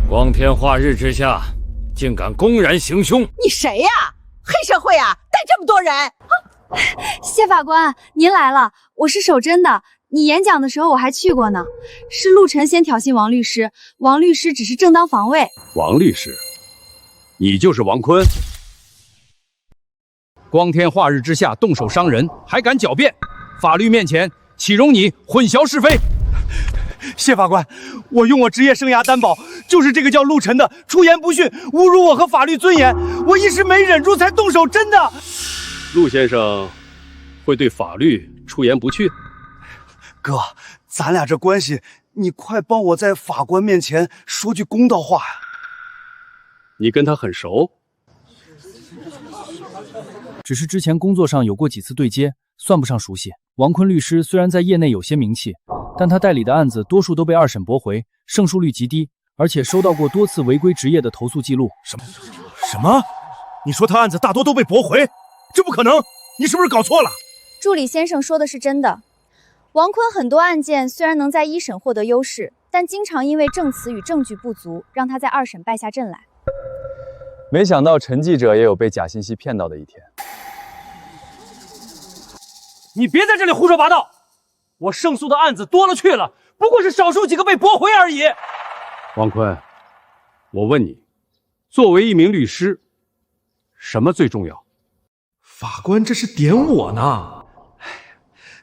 光天化日之下，竟敢公然行凶！你谁呀？黑社会啊，带这么多人！谢法官，您来了，我是守贞的。你演讲的时候我还去过呢，是陆晨先挑衅王律师，王律师只是正当防卫。王律师，你就是王坤？光天化日之下动手伤人，还敢狡辩？法律面前，岂容你混淆是非？谢法官，我用我职业生涯担保，就是这个叫陆晨的出言不逊，侮辱我和法律尊严，我一时没忍住才动手，真的。陆先生会对法律出言不逊？哥，咱俩这关系，你快帮我在法官面前说句公道话呀！你跟他很熟？只是之前工作上有过几次对接，算不上熟悉。王坤律师虽然在业内有些名气，但他代理的案子多数都被二审驳回，胜诉率极低，而且收到过多次违规执业的投诉记录。什么？你说他案子大多都被驳回？这不可能！你是不是搞错了？助理先生说的是真的。王坤很多案件虽然能在一审获得优势，但经常因为证词与证据不足，让他在二审败下阵来。没想到陈记者也有被假信息骗到的一天。你别在这里胡说八道！我胜诉的案子多了去了，不过是少数几个被驳回而已。王坤，我问你，作为一名律师，什么最重要？法官这是点我呢。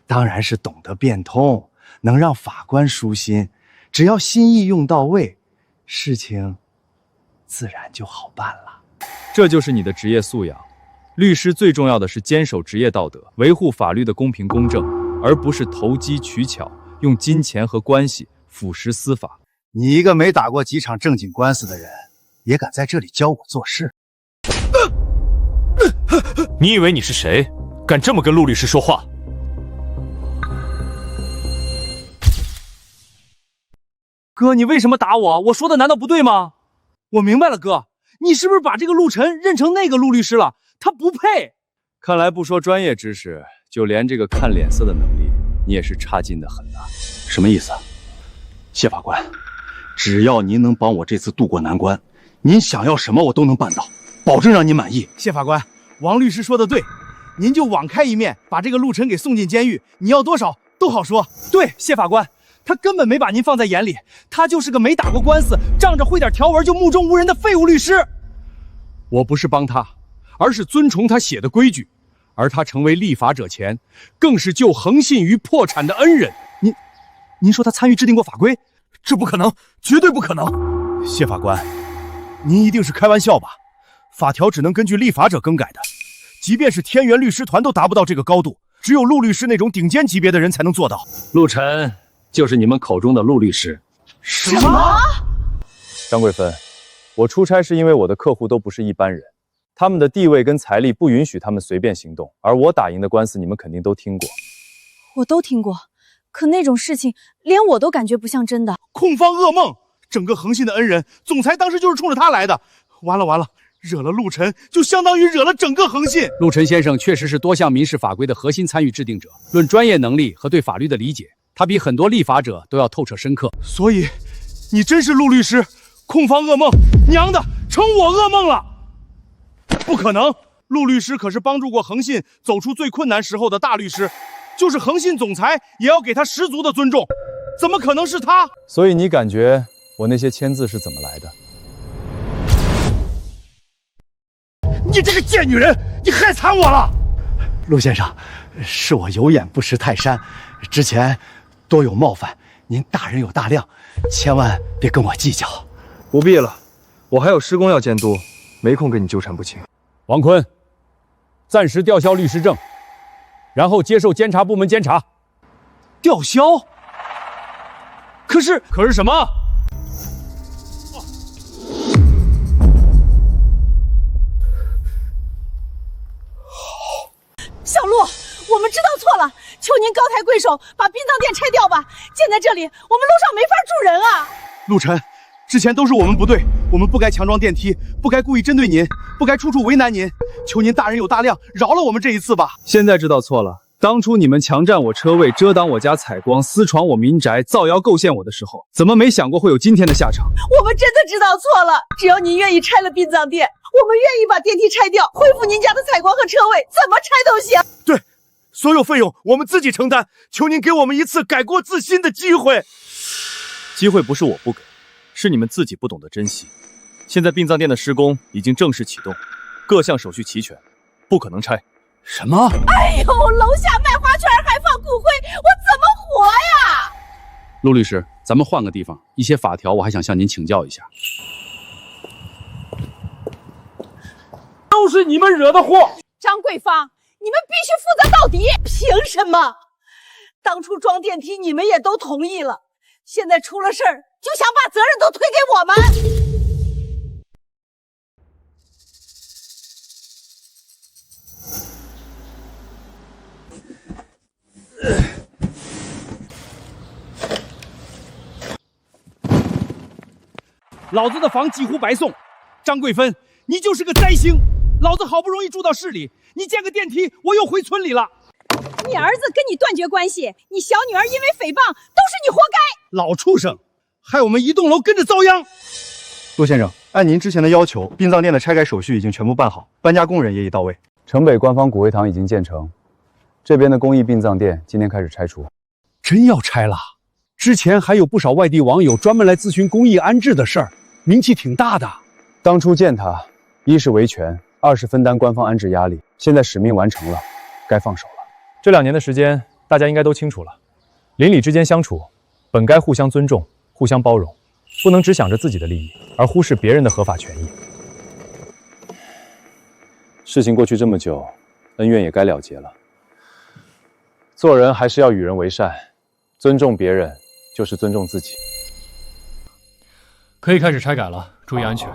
当然是懂得变通，能让法官舒心。只要心意用到位，事情自然就好办了。这就是你的职业素养。律师最重要的是坚守职业道德，维护法律的公平公正，而不是投机取巧，用金钱和关系腐蚀司法。你一个没打过几场正经官司的人，也敢在这里教我做事？你以为你是谁？敢这么跟陆律师说话？哥，你为什么打我？我说的难道不对吗？我明白了，哥，你是不是把这个陆晨认成那个陆律师了？他不配。看来不说专业知识，就连这个看脸色的能力，你也是差劲的很啊。什么意思？谢法官，只要您能帮我这次渡过难关，您想要什么我都能办到，保证让您满意。谢法官，王律师说的对，您就网开一面，把这个陆晨给送进监狱，你要多少都好说。对，谢法官，他根本没把您放在眼里，他就是个没打过官司，仗着会点条文就目中无人的废物律师。我不是帮他，而是遵从他写的规矩，而他成为立法者前，更是救恒信于破产的恩人。您说他参与制定过法规？这不可能，绝对不可能。谢法官，您一定是开玩笑吧？法条只能根据立法者更改的，即便是天元律师团都达不到这个高度，只有陆律师那种顶尖级别的人才能做到。陆晨就是你们口中的陆律师。什么？张贵芬，我出差是因为我的客户都不是一般人，他们的地位跟财力不允许他们随便行动，而我打赢的官司你们肯定都听过。我都听过，可那种事情连我都感觉不像真的。控方噩梦，整个恒信的恩人，总裁当时就是冲着他来的。完了完了，惹了陆晨，就相当于惹了整个恒信。陆晨先生确实是多项民事法规的核心参与制定者，论专业能力和对法律的理解，他比很多立法者都要透彻深刻。所以，你真是陆律师？控方噩梦，娘的，成我噩梦了！不可能，陆律师可是帮助过恒信走出最困难时候的大律师，就是恒信总裁也要给他十足的尊重，怎么可能是他？所以你感觉我那些签字是怎么来的？你这个贱女人，你害惨我了！陆先生，是我有眼不识泰山，之前多有冒犯，您大人有大量，千万别跟我计较。不必了，我还有施工要监督，没空跟你纠缠不清。王坤，暂时吊销律师证，然后接受监察部门监察。吊销？可是什么？小陆，我们知道错了，求您高抬贵手，把殡葬店拆掉吧。建在这里，我们路上没法住人啊。陆晨，之前都是我们不对，我们不该强装电梯，不该故意针对您，不该处处为难您。求您大人有大量，饶了我们这一次吧。现在知道错了。当初你们强占我车位，遮挡我家采光，私闯我民宅，造谣构陷我的时候，怎么没想过会有今天的下场？我们真的知道错了，只要您愿意拆了殡葬店，我们愿意把电梯拆掉，恢复您家的采光和车位，怎么拆都行。对，所有费用我们自己承担，求您给我们一次改过自新的机会。机会不是我不给，是你们自己不懂得珍惜。现在殡葬店的施工已经正式启动，各项手续齐全，不可能拆。什么？哎呦，楼下卖花圈还放骨灰，我怎么陆律师，咱们换个地方，一些法条我还想向您请教一下。都是你们惹的祸！张桂芳，你们必须负责到底！凭什么？当初装电梯你们也都同意了，现在出了事儿就想把责任都推给我们？老子的房几乎白送，张桂芬，你就是个灾星！老子好不容易住到市里，你建个电梯，我又回村里了。你儿子跟你断绝关系，你小女儿因为诽谤，都是你活该！老畜生，害我们一栋楼跟着遭殃。陆先生，按您之前的要求，殡葬店的拆改手续已经全部办好，搬家工人也已到位。城北官方骨灰堂已经建成，这边的公益殡葬店今天开始拆除。真要拆了？之前还有不少外地网友专门来咨询公益安置的事儿，名气挺大的。当初建它，一是维权，二是分担官方安置压力。现在使命完成了，该放手了。这2年的时间，大家应该都清楚了，邻里之间相处，本该互相尊重、互相包容，不能只想着自己的利益，而忽视别人的合法权益。事情过去这么久，恩怨也该了结了。做人还是要与人为善，尊重别人就是尊重自己。可以开始拆改了，注意安全。